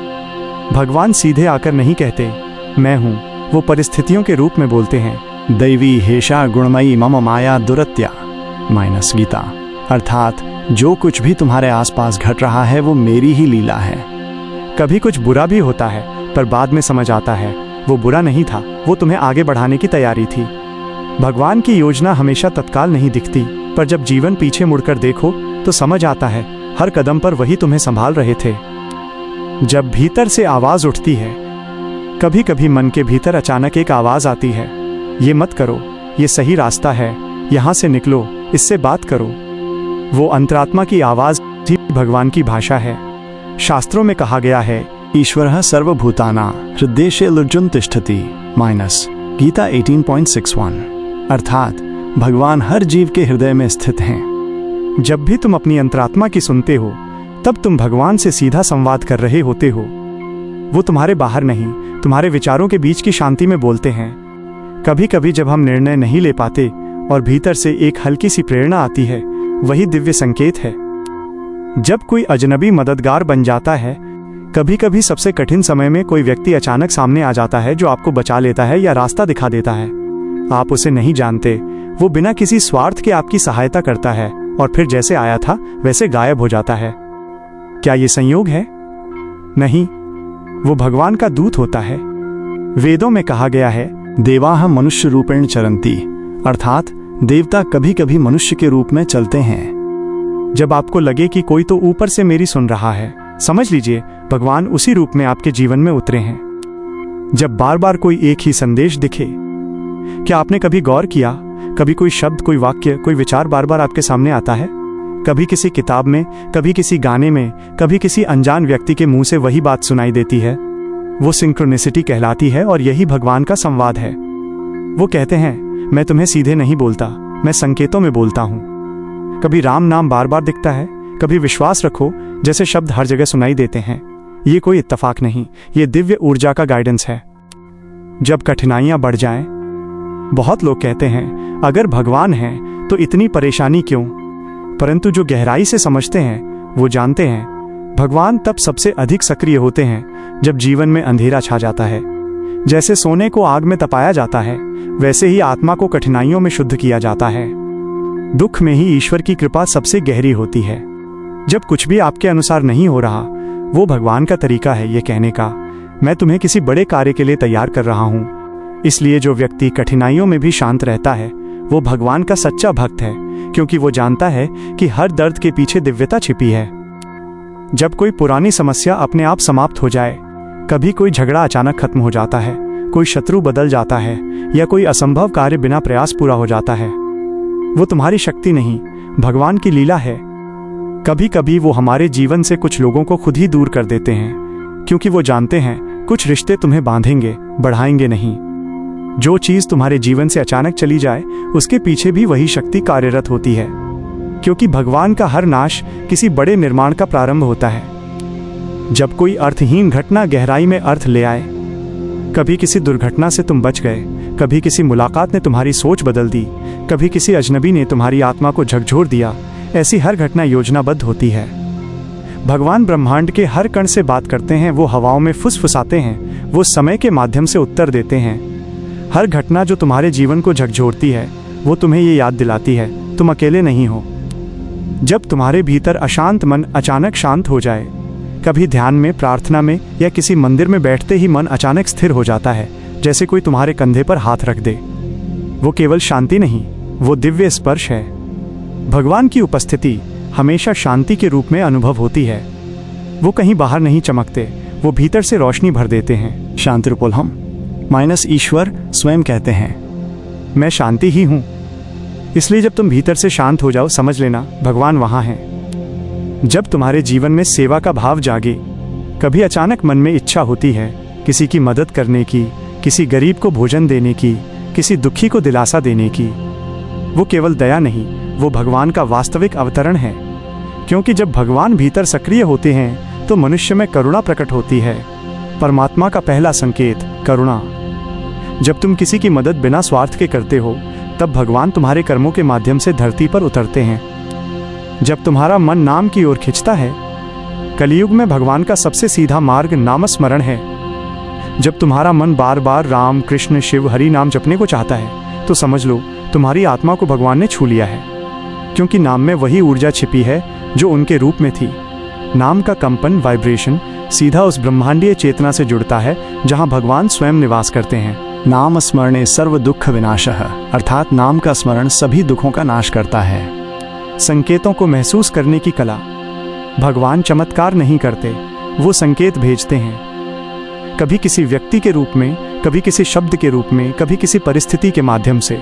भगवान सीधे आकर नहीं कहते मैं हूँ, वो परिस्थितियों के रूप में बोलते हैं। दैवी हेषा गुणमयी मम माया दुरत्या - गीता। अर्थात जो कुछ भी तुम्हारे आसपास घट रहा है वो मेरी ही लीला है। कभी कुछ बुरा भी होता है, पर बाद में समझ आता है वो बुरा नहीं था, वो तुम्हें आगे बढ़ाने की तैयारी थी। भगवान की योजना हमेशा तत्काल नहीं दिखती, पर जब जीवन पीछे मुड़कर देखो तो समझ आता है हर कदम पर वही तुम्हें संभाल रहे थे। जब भीतर से आवाज उठती है, कभी कभी मन के भीतर अचानक एक आवाज आती है, ये मत करो, ये सही रास्ता है, यहाँ से निकलो, इससे बात करो। वो अंतरात्मा की आवाज ही भगवान की भाषा है। शास्त्रों में कहा गया है, ईश्वरः सर्वभूतानां हृदयेषु लुज्जुन् तिष्ठति - गीता 18.61। अर्थात भगवान हर जीव के हृदय में स्थित हैं। जब भी तुम अपनी अंतरात्मा की सुनते हो, तब तुम भगवान से सीधा संवाद कर रहे होते हो। वो तुम्हारे बाहर नहीं, तुम्हारे विचारों के बीच की शांति में बोलते हैं। कभी कभी जब हम निर्णय नहीं ले पाते और भीतर से एक हल्की सी प्रेरणा आती है, वही दिव्य संकेत है। जब कोई अजनबी मददगार बन जाता है, कभी कभी सबसे कठिन समय में कोई व्यक्ति अचानक सामने आ जाता है जो आपको बचा लेता है या रास्ता दिखा देता है। आप उसे नहीं जानते, वो बिना किसी स्वार्थ के आपकी सहायता करता है और फिर जैसे आया था वैसे गायब हो जाता है। क्या ये संयोग है? नहीं, वो भगवान का दूत होता है। वेदों में कहा गया है, देवाः मनुष्य रूपेण चरन्ति, अर्थात देवता कभी कभी मनुष्य के रूप में चलते हैं। जब आपको लगे कि कोई तो ऊपर से मेरी सुन रहा है, समझ लीजिए भगवान उसी रूप में आपके जीवन में उतरे हैं। जब बार बार कोई एक ही संदेश दिखे, क्या आपने कभी गौर किया, कभी कोई शब्द, कोई वाक्य, कोई विचार बार बार आपके सामने आता है? कभी किसी किताब में, कभी किसी गाने में, कभी किसी अनजान व्यक्ति के मुंह से वही बात सुनाई देती है। वो सिंक्रोनिसिटी कहलाती है और यही भगवान का संवाद है। वो कहते हैं, मैं तुम्हें सीधे नहीं बोलता, मैं संकेतों में बोलता हूँ। कभी राम नाम बार बार दिखता है, कभी विश्वास रखो जैसे शब्द हर जगह सुनाई देते हैं। ये कोई इत्तेफाक नहीं, ये दिव्य ऊर्जा का गाइडेंस है। जब कठिनाइयां बढ़ जाएं, बहुत लोग कहते हैं अगर भगवान है तो इतनी परेशानी क्यों? परंतु जो गहराई से समझते हैं वो जानते हैं भगवान तब सबसे अधिक सक्रिय होते हैं जब जीवन में अंधेरा छा जाता है। जैसे सोने को आग में तपाया जाता है, वैसे ही आत्मा को कठिनाइयों में शुद्ध किया जाता है। दुख में ही ईश्वर की कृपा सबसे गहरी होती है। जब कुछ भी आपके अनुसार नहीं हो रहा, वो भगवान का तरीका है ये कहने का, मैं तुम्हें किसी बड़े कार्य के लिए तैयार कर रहा हूँ। इसलिए जो व्यक्ति कठिनाइयों में भी शांत रहता है, वो भगवान का सच्चा भक्त है, क्योंकि वो जानता है कि हर दर्द के पीछे दिव्यता छिपी है। जब कोई पुरानी समस्या अपने आप समाप्त हो जाए, कभी कोई झगड़ा अचानक खत्म हो जाता है, कोई शत्रु बदल जाता है, या कोई असंभव कार्य बिना प्रयास पूरा हो जाता है, वो तुम्हारी शक्ति नहीं, भगवान की लीला है। कभी कभी वो हमारे जीवन से कुछ लोगों को खुद ही दूर कर देते हैं, क्योंकि वो जानते हैं कुछ रिश्ते तुम्हें बांधेंगे, बढ़ाएंगे नहीं। जो चीज तुम्हारे जीवन से अचानक चली जाए, उसके पीछे भी वही शक्ति कार्यरत होती है, क्योंकि भगवान का हर नाश किसी बड़े निर्माण का प्रारंभ होता है। जब कोई अर्थहीन घटना गहराई में अर्थ ले आए, कभी किसी दुर्घटना से तुम बच गए, कभी किसी मुलाकात ने तुम्हारी सोच बदल दी, कभी किसी अजनबी ने तुम्हारी आत्मा को झकझोर दिया, ऐसी हर घटना योजनाबद्ध होती है। भगवान ब्रह्मांड के हर कण से बात करते हैं, वो हवाओं में फुसफुसाते हैं, वो समय के माध्यम से उत्तर देते हैं। हर घटना जो तुम्हारे जीवन को झकझोरती है, वो तुम्हें ये याद दिलाती है तुम अकेले नहीं हो। जब तुम्हारे भीतर अशांत मन अचानक शांत हो जाए, कभी ध्यान में, प्रार्थना में या किसी मंदिर में बैठते ही मन अचानक स्थिर हो जाता है, जैसे कोई तुम्हारे कंधे पर हाथ रख दे। वो केवल शांति नहीं, वो दिव्य स्पर्श है। भगवान की उपस्थिति हमेशा शांति के रूप में अनुभव होती है। वो कहीं बाहर नहीं चमकते, वो भीतर से रोशनी भर देते हैं। शांतिरूपोलहम - ईश्वर स्वयं कहते हैं, मैं शांति ही हूँ। इसलिए जब तुम भीतर से शांत हो जाओ, समझ लेना भगवान वहाँ हैं। जब तुम्हारे जीवन में सेवा का भाव जागे, कभी अचानक मन में इच्छा होती है किसी की मदद करने की, किसी गरीब को भोजन देने की, किसी दुखी को दिलासा देने की, वो केवल दया नहीं, वो भगवान का वास्तविक अवतरण है। क्योंकि जब भगवान भीतर सक्रिय होते हैं तो मनुष्य में करुणा प्रकट होती है। परमात्मा का पहला संकेत करुणा। जब तुम किसी की मदद बिना स्वार्थ के करते हो, तब भगवान तुम्हारे कर्मों के माध्यम से धरती पर उतरते हैं। जब तुम्हारा मन नाम की ओर खिंचता है, कलयुग में भगवान का सबसे सीधा मार्ग नामस्मरण है। जब तुम्हारा मन बार बार राम, कृष्ण, शिव, हरि नाम जपने को चाहता है, तो समझ लो तुम्हारी आत्मा को भगवान ने छू लिया है, क्योंकि नाम में वही ऊर्जा छिपी है जो उनके रूप में थी। नाम का कंपन, वाइब्रेशन सीधा उस ब्रह्मांडीय चेतना से जुड़ता है जहां भगवान स्वयं निवास करते हैं। नाम स्मरणे सर्व दुख विनाशः, अर्थात नाम का स्मरण सभी दुखों का नाश करता है। संकेतों को महसूस करने की कला। भगवान चमत्कार नहीं करते, वो संकेत भेजते हैं। कभी किसी व्यक्ति के रूप में, कभी किसी शब्द के रूप में, कभी किसी परिस्थिति के माध्यम से,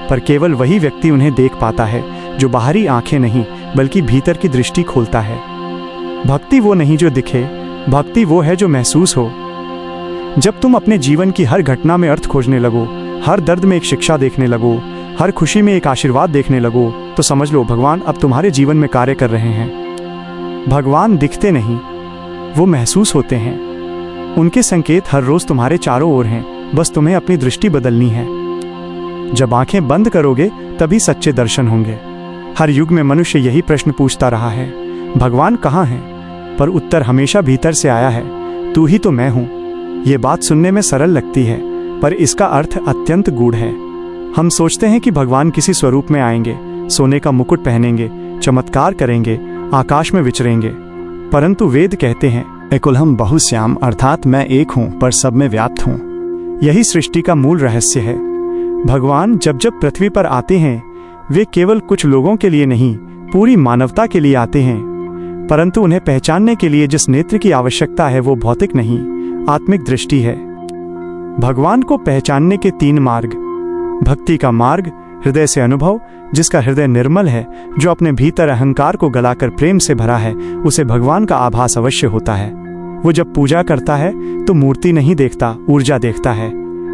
पर केवल वही व्यक्ति उन्हें देख पाता है जो बाहरी आंखें नहीं बल्कि भीतर की दृष्टि खोलता है। भक्ति वो नहीं जो दिखे, भक्ति वो है जो महसूस हो। जब तुम अपने जीवन की हर घटना में अर्थ खोजने लगो, हर दर्द में एक शिक्षा देखने लगो, हर खुशी में एक आशीर्वाद देखने लगो, तो समझ लो भगवान अब तुम्हारे जीवन में कार्य कर रहे हैं। भगवान दिखते नहीं, वो महसूस होते हैं। उनके संकेत हर रोज तुम्हारे चारों ओर हैं, बस तुम्हें अपनी दृष्टि बदलनी है। जब आंखें बंद करोगे तभी सच्चे दर्शन होंगे। हर युग में मनुष्य यही प्रश्न पूछता रहा है, भगवान कहाँ हैं? पर उत्तर हमेशा भीतर से आया है, तू ही तो मैं हूँ। ये बात सुनने में सरल लगती है, पर इसका अर्थ अत्यंत गूढ़ है। हम सोचते हैं कि भगवान किसी स्वरूप में आएंगे, सोने का मुकुट पहनेंगे, चमत्कार करेंगे, आकाश में विचरेंगे, परंतु वेद कहते हैं एकुलहम बहुश्याम, अर्थात मैं एक हूँ पर सब में व्याप्त हूँ। यही सृष्टि का मूल रहस्य है। भगवान जब जब पृथ्वी पर आते हैं, वे केवल कुछ लोगों के लिए नहीं, पूरी मानवता के लिए आते हैं। परंतु उन्हें पहचानने के लिए जिस नेत्र की आवश्यकता है वो भौतिक नहीं, आत्मिक दृष्टि है। भगवान को पहचानने के 3 मार्ग। भक्ति का मार्ग, हृदय से अनुभव, जिसका हृदय निर्मल है, जो अपने भीतर अहंकार को गलाकर प्रेम से भरा है, उसे भगवान का आभास अवश्य होता है। वो जब पूजा करता है तो मूर्ति नहीं देखता, ऊर्जा देखता है।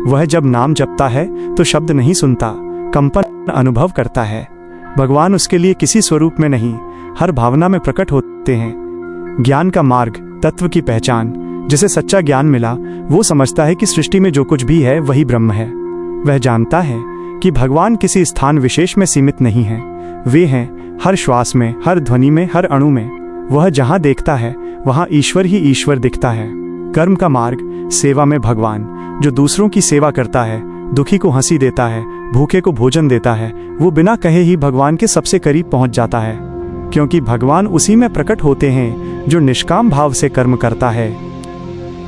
वह जब नाम जपता है तो शब्द नहीं सुनता, कंपन अनुभव करता है। भगवान उसके लिए किसी स्वरूप में नहीं, हर भावना में प्रकट होते हैं। ज्ञान का मार्ग, तत्व की पहचान। जिसे सच्चा ज्ञान मिला वो समझता है कि सृष्टि में जो कुछ भी है वही ब्रह्म है। वह जानता है कि भगवान किसी स्थान विशेष में सीमित नहीं है, वे हैं हर श्वास में, हर ध्वनि में, हर अणु में। वह जहाँ देखता है वहाँ ईश्वर ही ईश्वर दिखता है। कर्म का मार्ग, सेवा में भगवान। जो दूसरों की सेवा करता है, दुखी को हंसी देता है, भूखे को भोजन देता है, वो बिना कहे ही भगवान के सबसे करीब पहुंच जाता है, क्योंकि भगवान उसी में प्रकट होते हैं जो निष्काम भाव से कर्म करता है।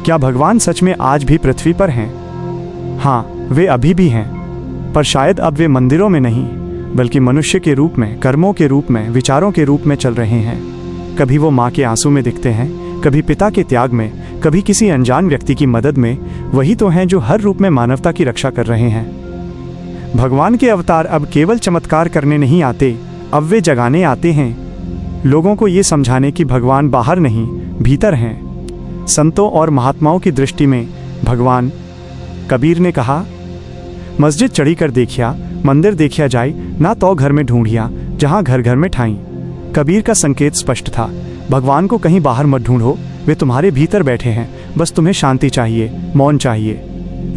क्या भगवान सच में आज भी पृथ्वी पर हैं? हाँ, वे अभी भी हैं, पर शायद अब वे मंदिरों में नहीं बल्कि मनुष्य के रूप में, कर्मों के रूप में, विचारों के रूप में चल रहे हैं। कभी वो माँ के आंसू में दिखते हैं, कभी पिता के त्याग में, कभी किसी अनजान व्यक्ति की मदद में। वही तो हैं जो हर रूप में मानवता की रक्षा कर रहे हैं। भगवान के अवतार अब केवल चमत्कार करने नहीं आते, अब वे जगाने आते हैं, लोगों को ये समझाने कि भगवान बाहर नहीं भीतर हैं। संतों और महात्माओं की दृष्टि में भगवान, कबीर ने कहा, मस्जिद चढ़ी कर देखिया, मंदिर देखिया जाए, ना तो घर में ढूंढिया, जहाँ घर घर में ठाई। कबीर का संकेत स्पष्ट था, भगवान को कहीं बाहर मत ढूंढो, वे तुम्हारे भीतर बैठे हैं, बस तुम्हें शांति चाहिए, मौन चाहिए।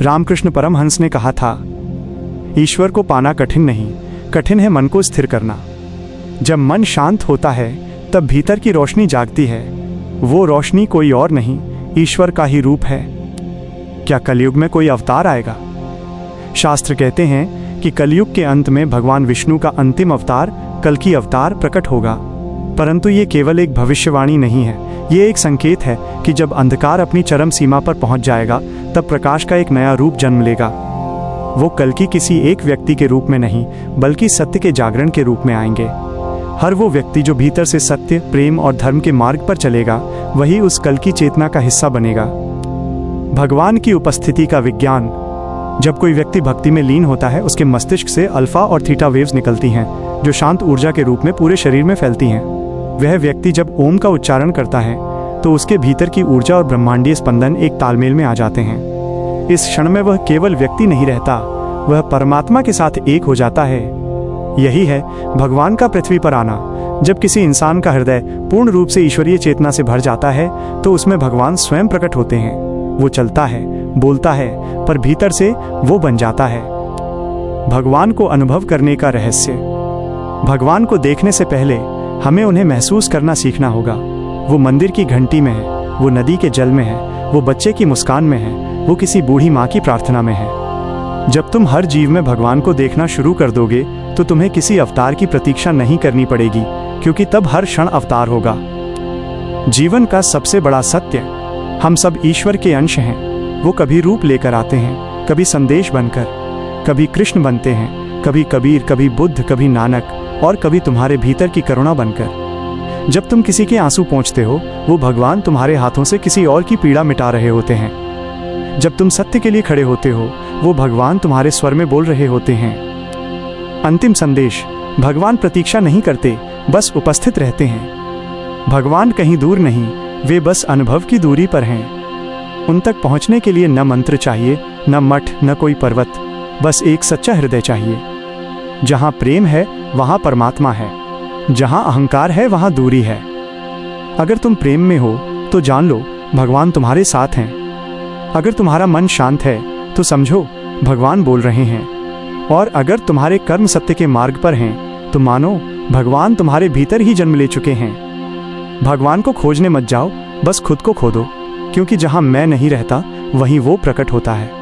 रामकृष्ण परमहंस ने कहा था, ईश्वर को पाना कठिन नहीं, कठिन है मन को स्थिर करना। जब मन शांत होता है तब भीतर की रोशनी जागती है। वो रोशनी कोई और नहीं, ईश्वर का ही रूप है। क्या कलयुग में कोई अवतार आएगा? शास्त्र कहते हैं कि कलयुग के अंत में भगवान विष्णु का अंतिम अवतार कल्कि अवतार प्रकट होगा। परंतु ये केवल एक भविष्यवाणी नहीं है, ये एक संकेत है कि जब अंधकार अपनी चरम सीमा पर पहुंच जाएगा तब प्रकाश का एक नया रूप जन्म लेगा। वो कल्कि किसी एक व्यक्ति के रूप में नहीं बल्कि सत्य के जागरण के रूप में आएंगे। हर वो व्यक्ति जो भीतर से सत्य, प्रेम और धर्म के मार्ग पर चलेगा वही उस कल्कि चेतना का हिस्सा बनेगा। भगवान की उपस्थिति का विज्ञान। जब कोई व्यक्ति भक्ति में लीन होता है उसके मस्तिष्क से अल्फा और थीटा वेव्स निकलती हैं जो शांत ऊर्जा के रूप में पूरे शरीर में फैलती हैं। वह व्यक्ति जब ओम का उच्चारण करता है तो उसके भीतर की ऊर्जा और ब्रह्मांडीय स्पंदन एक तालमेल में आ जाते हैं। इस क्षण में वह केवल व्यक्ति नहीं रहता, वह परमात्मा के साथ एक हो जाता है। यही है भगवान का पृथ्वी पर आना। जब किसी इंसान का हृदय पूर्ण रूप से ईश्वरीय चेतना से भर जाता है तो उसमें भगवान स्वयं प्रकट होते हैं। वो चलता है, बोलता है, पर भीतर से वो बन जाता है। भगवान को अनुभव करने का रहस्य। भगवान को देखने से पहले हमें उन्हें महसूस करना सीखना होगा। वो मंदिर की घंटी में है, वो नदी के जल में है, वो बच्चे की मुस्कान में है, वो किसी बूढ़ी माँ की प्रार्थना में है। जब तुम हर जीव में भगवान को देखना शुरू कर दोगे तो तुम्हें किसी अवतार की प्रतीक्षा नहीं करनी पड़ेगी, क्योंकि तब हर क्षण अवतार होगा। जीवन का सबसे बड़ा सत्य, हम सब ईश्वर के अंश हैं। वो कभी रूप लेकर आते हैं, कभी संदेश बनकर, कभी कृष्ण बनते हैं, कभी कबीर, कभी बुद्ध, कभी नानक, और कभी तुम्हारे भीतर की करुणा बनकर। जब तुम किसी के आंसू पोंछते हो, वो भगवान तुम्हारे हाथों से किसी और की पीड़ा मिटा रहे होते हैं। जब तुम सत्य के लिए खड़े होते हो, वो भगवान तुम्हारे स्वर में बोल रहे होते हैं। अंतिम संदेश, भगवान प्रतीक्षा नहीं करते, बस उपस्थित रहते हैं। भगवान कहीं दूर नहीं, वे बस अनुभव की दूरी पर हैं। उन तक पहुंचने के लिए न मंत्र चाहिए, न मठ, न कोई पर्वत, बस एक सच्चा हृदय चाहिए। जहां प्रेम है वहां परमात्मा है, जहां अहंकार है वहां दूरी है। अगर तुम प्रेम में हो तो जान लो भगवान तुम्हारे साथ हैं। अगर तुम्हारा मन शांत है तो समझो भगवान बोल रहे हैं। और अगर तुम्हारे कर्म सत्य के मार्ग पर हैं तो मानो भगवान तुम्हारे भीतर ही जन्म ले चुके हैं। भगवान को खोजने मत जाओ, बस खुद को खोदो, क्योंकि जहां मैं नहीं रहता वहीं वो प्रकट होता है।